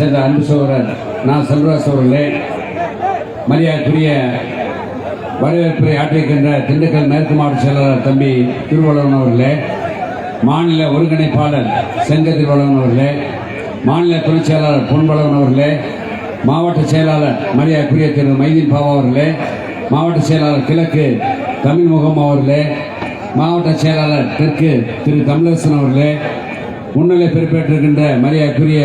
சேர்ந்த அன்பு சோழர் நான் செல்வராஜ் அவர்களே, மரியாதைக்குரிய வரவேற்புரை ஆற்றிருக்கின்ற திண்டுக்கல் மேற்கு மாவட்ட செயலாளர் தம்பி திருவள்ளுவன் அவர்களே, மாநில ஒருங்கிணைப்பாளர் செங்க திருவள்ளுவன் அவர்களே, மாநில துணைச் செயலாளர் பொன்வளவன் அவர்களே, மாவட்ட செயலாளர் மரியாதைக்குரிய திரு மைதீன் பாபா அவர்களே, மாவட்ட செயலாளர் கிழக்கு தமிழ் முகம் அவர்களே, மாவட்ட செயலாளர் தெற்கு திரு தமிழரசன் அவர்களே, முன்னிலை பொறுப்பேற்றிருக்கின்ற மரியாதைக்குரிய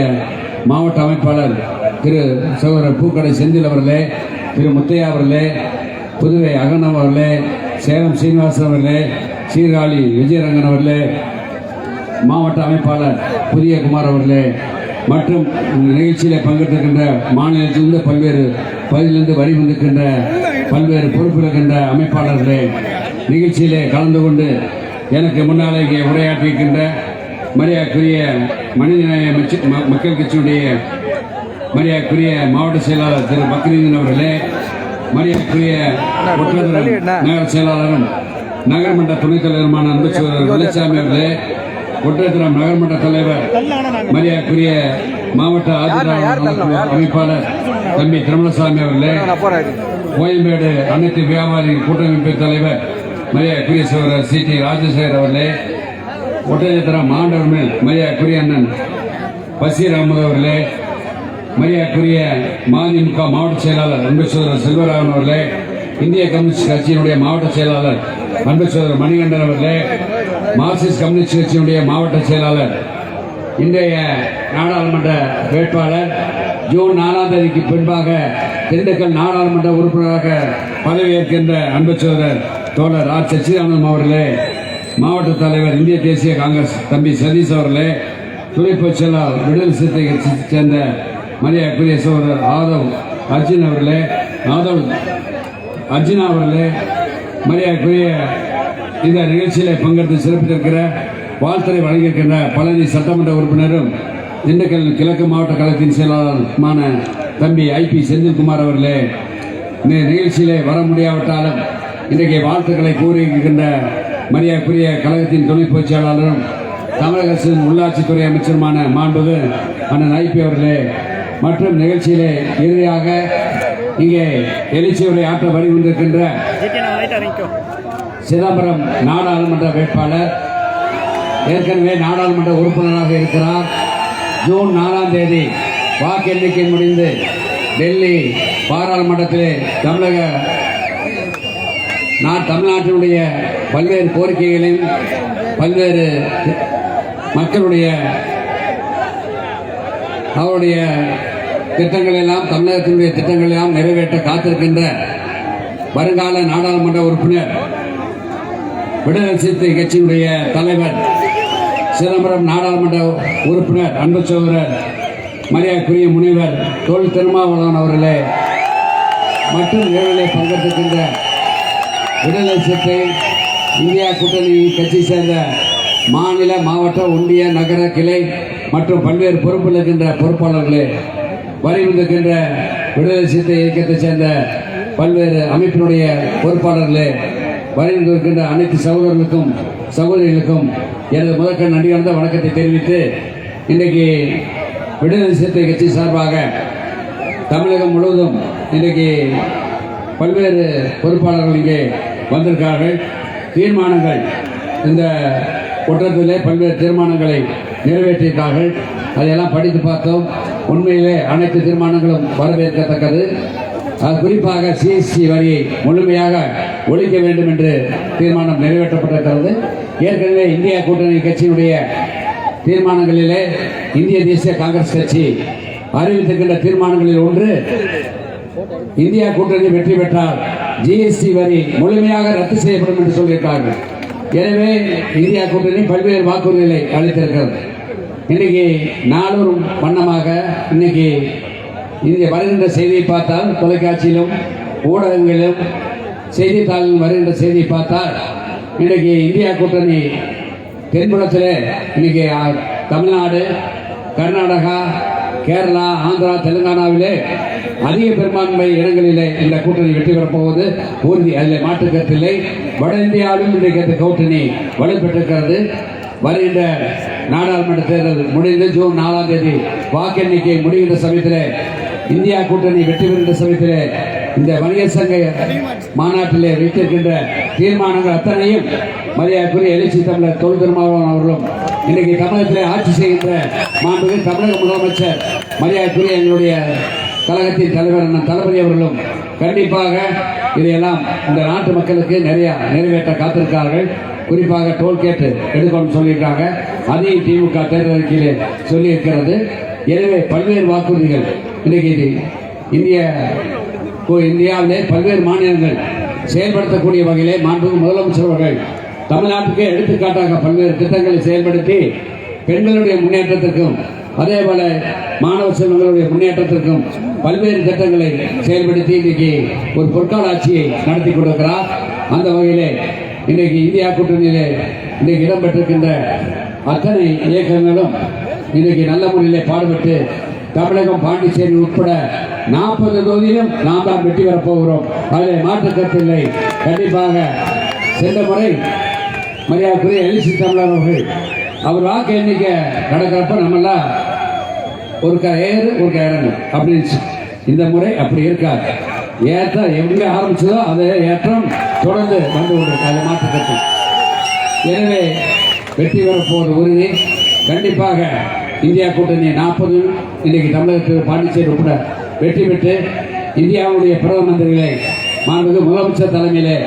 மாவட்ட அமைப்பாளர் திரு சகோதரர் பூக்கடை செந்தில் அவர்களே, திரு முத்தையா அவர்களே, புதுவை அகனம் அவர்களே, சேலம் சீனிவாசன் அவர்களே, சீர்காழி விஜயரங்கன் அவர்களே, மாவட்ட அமைப்பாளர் புதிய குமார் அவர்களே மற்றும் நிகழ்ச்சியில் பங்கேற்றிருக்கின்ற மாநிலத்திலிருந்து பல்வேறு பகுதியிலிருந்து வழிவந்திருக்கின்ற பல்வேறு பொறுப்பிருக்கின்ற அமைப்பாளர்களே, நிகழ்ச்சியிலே கலந்து கொண்டு எனக்கு முன்னாலே இங்கே உரையாற்றியிருக்கின்ற மரியாதைக்குரிய மனிதநேய மக்கள் கட்சியுடைய மரியாதைக்குரிய மாவட்ட செயலாளர் திரு பக்ரீதன் அவர்களே, மரியாதைக்குரிய ஒற்றதுறை நகர செயலாளரும் நகர்மன்ற துணைத் தலைவருமான அன்பு சகோதரர் வெள்ளச்சாமி அவர்களே, ஒற்றதுறம் நகர்மன்ற தலைவர் மரியாதைக்குரிய மாவட்ட ஆதிராவிட அமைப்பாளர் தம்பி திருமலசாமி அவர்களே, கோயம்பேடு அனைத்து வியாபாரி கூட்டமைப்பு தலைவர் மரியாதைக்குரிய சகோதரர் சி டி ராஜசேகர் அவர்களே, ஒட்டஞ்சத்திரம் மாண்டவர் மேல் மரியாதைக்குரிய அண்ணன் பசீர் அகமது அவர்களே, மரியாதைக்குரிய மதிமுக மாவட்ட செயலாளர் அன்பு சகோதரர் செல்வராகவன் அவர்களே, இந்திய கம்யூனிஸ்ட் கட்சியினுடைய மாவட்ட செயலாளர் அன்பு சகோதரர் மணிகண்டன் அவர்களே, மார்க்சிஸ்ட் கம்யூனிஸ்ட் கட்சியினுடைய மாவட்ட செயலாளர் இன்றைய நாடாளுமன்ற வேட்பாளர் ஜூன் 4ஆம் தேதிக்கு பின்பாக திண்டுக்கல் நாடாளுமன்ற உறுப்பினராக பதவியேற்கின்ற அன்பு சகோதரர் தோழர் ஆர் சச்சிதானந்தம் அவர்களே, மாவட்ட தலைவர் இந்திய தேசிய காங்கிரஸ் தம்பி சதீஷ் அவர்களே, துணை பொதுச் செயலாளர் விடுதலை சிறுத்தை கட்சியைச் சேர்ந்த மரியாதைக்குரிய சகோதரர் ஆதவ் அர்ஜுனா அவர்களே, மரியாதைக்குரிய இந்த நிகழ்ச்சியில் பங்கெடுத்து சிறப்பித்திருக்கிற வாழ்த்துறை வழங்கியிருக்கின்ற பழனி சட்டமன்ற உறுப்பினரும் திண்டுக்கல் கிழக்கு மாவட்ட கழகத்தின் செயலாளருமான தம்பி ஐபி செந்தில்குமார் அவர்களே, இந்த நிகழ்ச்சியிலே வர முடியாவிட்டாலும் இன்றைக்கு வாழ்த்துக்களை கூறியிருக்கின்ற மரியாதைக்குரிய கழகத்தின் துணை பொதுச் செயலாளரும் தமிழக அரசின் உள்ளாட்சித்துறை அமைச்சருமான மாண்புமிகு அண்ணன் ஐபி அவர்களே மற்றும் நிகழ்ச்சியிலே இறுதியாக இங்கே எழுச்சியுரை ஆற்ற வருகின்ற சிதம்பரம் நாடாளுமன்ற வேட்பாளர் ஏற்கனவே நாடாளுமன்ற உறுப்பினராக இருக்கிறார். ஜூன் 4ஆம் தேதி வாக்கு எண்ணிக்கை முடிந்து டெல்லி பாராளுமன்றத்திலே தமிழ்நாட்டினுடைய பல்வேறு கோரிக்கைகளையும் பல்வேறு மக்களுடைய அவருடைய திட்டங்கள் எல்லாம் தமிழகத்தினுடைய திட்டங்கள் எல்லாம் நிறைவேற்ற காத்திருக்கின்ற வருங்கால நாடாளுமன்ற உறுப்பினர் விடுதலை சிறுத்தை கட்சியினுடைய தலைவர் சிதம்பரம் நாடாளுமன்ற உறுப்பினர் அன்பு சகோதரர் மரியாதைக்குரிய முனைவர் தொல் திருமாவளவன் அவர்களே மற்றும் நிகழ்விலே பங்கேற்கின்ற விடுதலை சிறுத்தை இந்தியா கூட்டணி கட்சி சேர்ந்த மாநில மாவட்ட ஒன்றிய நகர கிளை மற்றும் பல்வேறு பொறுப்பில் இருக்கின்ற பொறுப்பாளர்களே, வருகின்ற விடுதலை சிறுத்தை இயக்கத்தைச் சேர்ந்த பல்வேறு அமைப்பினுடைய பொறுப்பாளர்களே, வருகின்ற அனைத்து சகோதரர்களுக்கும் சகோதரிகளுக்கும் எனது முதற்கண் நன்றி கலந்த வணக்கத்தை தெரிவித்து இன்றைக்கு விடுதலை சிறுத்தை கட்சி சார்பாக தமிழகம் முழுவதும் இன்றைக்கு பல்வேறு பொறுப்பாளர்கள் இங்கே வந்திருக்கார்கள். தீர்மானங்கள் இந்த குற்றத்திலே பல்வேறு தீர்மானங்களை நிறைவேற்றியிருக்கார்கள். அதையெல்லாம் படித்து பார்த்தோம். உண்மையிலே அனைத்து தீர்மானங்களும் வரவேற்கத்தக்கது. அது குறிப்பாக சிஎஸ்டி வரியை முழுமையாக ஒழிக்க வேண்டும் என்று தீர்மானம் நிறைவேற்றப்பட்டிருக்கிறது. ஏற்கனவே இந்தியா கூட்டணி கட்சியினுடைய தீர்மானங்களிலே இந்திய தேசிய காங்கிரஸ் கட்சி அறிவித்திருக்கின்ற தீர்மானங்களில் ஒன்று, இந்தியா கூட்டணி வெற்றி பெற்றால் ஜிஎஸ்டி வரி முழுமையாக ரத்து செய்யப்படும் என்று சொல்லியிருக்கார்கள். எனவே இந்தியா கூட்டணி பல்வேறு வாக்குறுதிகளை அளித்திருக்கிறது. இன்னைக்கு நாளொரு வண்ணமாக இன்னைக்கு இங்கே வருகின்ற செய்தியை பார்த்தால் தொலைக்காட்சியிலும் ஊடகங்களிலும் செய்தித்தாளிலும் வருகின்ற செய்தியை பார்த்தால் இன்றைக்கு இந்தியா கூட்டணி தென்புறத்தில் இன்னைக்கு தமிழ்நாடு, கர்நாடகா, கேரளா, ஆந்திரா, தெலுங்கானாவிலே அதிக பெரும்பான்மை இடங்களிலே இந்த கூட்டணி வெற்றி பெறப் போவது உறுதி. அதில் மாற்று கருத்தில்லை. வட இந்தியாவிலும் இன்றைக்கு அந்த கூட்டணி வலுப்பெற்றிருக்கிறது. வருகின்ற நாடாளுமன்ற தேர்தல் முடிந்து ஜூன் 4ஆம் தேதி வாக்கு எண்ணிக்கை முடிகின்ற சமயத்தில் இந்தியா கூட்டணி வெற்றி பெறுகின்ற சமயத்தில் இந்த வணிகர் சங்க மாநாட்டிலே வைத்திருக்கின்ற தீர்மானங்கள் அத்தனையும் மரியாதைக்குரிய எழுச்சி தமிழர் தொல் திருமாவளவன் அவர்களும் இன்னைக்கு தமிழகத்திலே ஆட்சி செய்கின்ற மாண்புமிகு தமிழக முதலமைச்சர் மரியாதைக்குரிய எங்களுடைய கழகத்தின் தலைவர் அண்ணன் தளபதி அவர்களும் கண்டிப்பாக இதையெல்லாம் இந்த நாட்டு மக்களுக்கு நிறைவேற்ற காத்திருக்கிறார்கள். குறிப்பாக டோல்கேட் எடுக்கணும்னு சொல்லியிருக்காங்க. அதையும் திமுக தேர்தல் அறிக்கையிலே சொல்லியிருக்கிறது. எனவே பல்வேறு வாக்குறுதிகள் இன்னைக்கு இந்தியாவிலே பல்வேறு மாநிலங்கள் செயல்படுத்தக்கூடிய வகையிலே மாண்புமிகு முதலமைச்சர் அவர்கள் தமிழ்நாட்டுக்கே எடுத்துக்காட்டாக பல்வேறு திட்டங்களை செயல்படுத்தி பெண்களுடைய முன்னேற்றத்திற்கும் அதே போல மாணவ செல்வங்களுடைய முன்னேற்றத்திற்கும் பல்வேறு திட்டங்களை செயல்படுத்தி இன்றைக்கு ஒரு பொற்கால ஆட்சியை நடத்தி கொடுக்கிறார். அந்த வகையிலே இன்றைக்கு இந்தியா கூட்டணியிலே இன்றைக்கு இடம்பெற்றிருக்கின்ற அத்தனை இயக்கங்களும் இன்றைக்கு நல்ல முறையிலே பாடுபட்டு தமிழகம் பாண்டிச்சேரி உட்பட 40 தொகுதியிலும் நாம் தான் வெற்றி பெறப் போகிறோம். அதில் மாற்று கருத்தில்லை. கண்டிப்பாக சென்ற முறை மரியாதைக்குரிய எழுச்சி தமிழர் அவர்கள் அவர் வாக்கு எண்ணிக்கை நடக்கிறப்ப நம்மெல்லாம் ஒரு ஏறு ஒரு இறங்கு அப்படின்னு. இந்த முறை அப்படி இருக்காது. ஏற்றம் எங்கே ஆரம்பிச்சதோ அதே ஏற்றம் தொடர்ந்து வந்து கொண்டிருக்காது மாற்று கருத்து. எனவே வெற்றி பெறப்போவது உறுதி. கண்டிப்பாக இந்தியா கூட்டணி 40 இன்றைக்கு தமிழகத்தில் பாண்டிச்சேரி உட்பட வெற்றி பெற்று இந்தியாவுடைய பிரதம மந்திரிகளை மாண்புமிகு முதலமைச்சர் தலைமையிலே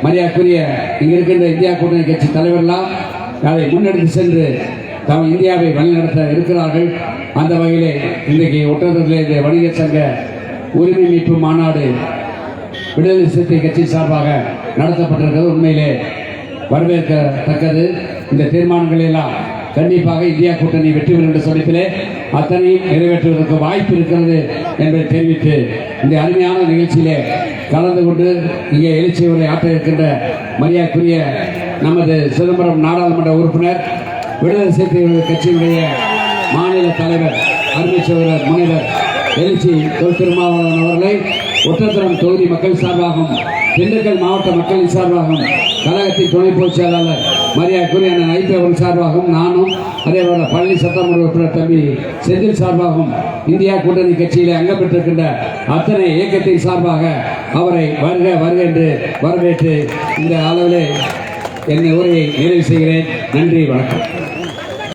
மரியாதைக்குரிய இங்கே இருக்கின்ற இந்தியா கூட்டணி கட்சி தலைவர்களால் அதை முன்னெடுத்து சென்று இந்தியாவை வழிநடத்த இருக்கிறார்கள். அந்த வகையிலே இன்றைக்கு ஒட்டத்தில் இந்த வணிகர் சங்க உரிமை மீட்பு மாநாடு விடுதலை சிறுத்தை கட்சி சார்பாக நடத்தப்பட்டிருக்கிறது. உண்மையிலே வரவேற்கத்தக்கது. இந்த தீர்மானங்கள் எல்லாம் கண்டிப்பாக இந்தியா கூட்டணி வெற்றி பெறுகின்ற சமயத்திலே அத்தனையும் நிறைவேற்றுவதற்கு வாய்ப்பு இருக்கிறது என்பதை தெரிவித்து இந்த அருமையான நிகழ்ச்சியிலே கலந்து கொண்டு இங்கே எழுச்சி உரை ஆற்ற இருக்கின்ற மரியாதைக்குரிய நமது சிதம்பரம் நாடாளுமன்ற உறுப்பினர் விடுதலை சிறுத்தை கட்சியினுடைய மாநில தலைவர் அருமை சகோதரர் முனைவர் எழுச்சி தொல் திருமாவளவன் அவர்களை ஒட்டத்திரம் தொகுதி மக்கள் சார்பாகவும் திண்டுக்கல் மாவட்ட மக்களின் சார்பாகவும் கழகத்தின் துணை பொதுச் செயலாளர் மரியாதைக்குரிய ஐபி அவர்கள் சார்பாகவும் நானும் அதேபோல பழனி சட்டமன்ற உறுப்பினர் தம்பி செந்தில் சார்பாகவும் இந்தியா கூட்டணி கட்சியிலே அங்கம் பெற்றிருக்கின்ற அத்தனை இயக்கத்தின் சார்பாக அவரை வருக என்று வரவேற்று இந்த அளவிலே என் உரையை நிறைவு செய்கிறேன். நன்றி, வணக்கம்.